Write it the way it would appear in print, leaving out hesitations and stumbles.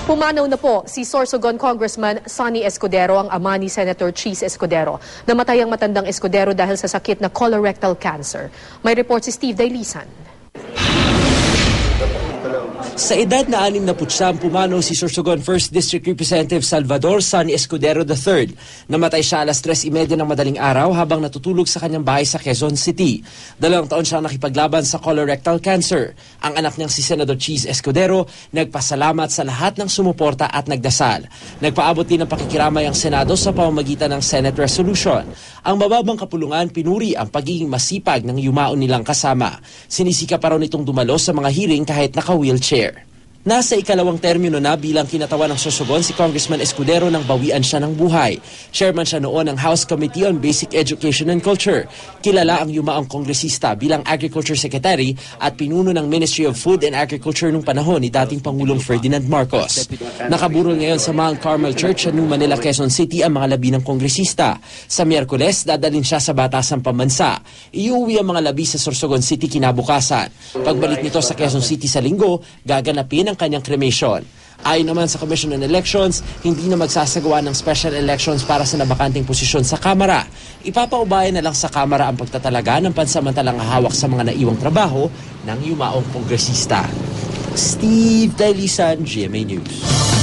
Pumanaw na po si Sorsogon Congressman Sonny Escudero, ang ama ni Senator Cheese Escudero. Namatay ang matandang Escudero dahil sa sakit na colorectal cancer. May report si Steve Dailisan. Sa edad na 69, pumanaw si Sorsogon 1st District Representative Salvador Sonny Escudero III. Namatay siya alas 3:30 ng madaling araw habang natutulog sa kanyang bahay sa Quezon City. 2 taon siyang nakipaglaban sa colorectal cancer. Ang anak niyang si Senator Cheese Escudero nagpasalamat sa lahat ng sumuporta at nagdasal. Nagpaabot din ng pakikiramay ang Senado sa pamamagitan ng Senate Resolution. Ang mababang kapulungan pinuri ang pagiging masipag ng yumaon nilang kasama. Sinisika pa raw nitong dumalo sa mga hearing kahit naka-wheelchair. Nasa ikalawang termino na bilang kinatawan ng Sorsogon si Congressman Escudero nang bawian siya ng buhay. Chairman siya noon ng House Committee on Basic Education and Culture. Kilala ang yumaong kongresista bilang Agriculture Secretary at pinuno ng Ministry of Food and Agriculture nung panahon ni dating Pangulong Ferdinand Marcos. Nakaburol ngayon sa Mount Carmel Church sa New Manila, Quezon City ang mga labi ng kongresista. Sa Miyerkules, dadalhin siya sa Batasang Pambansa. Iuwi ang mga labi sa Sorsogon City kinabukasan. Pagbalik nito sa Quezon City sa Linggo, gaganapin ang kanyang cremation. Ayon naman sa Commission on Elections, hindi na magsasagawa ng special elections para sa nabakanting posisyon sa Kamara. Ipapaubayan na lang sa Kamara ang pagtatalaga ng pansamantalang hawak sa mga naiwang trabaho ng yumaong kongresista. Steve Dailisan, GMA News.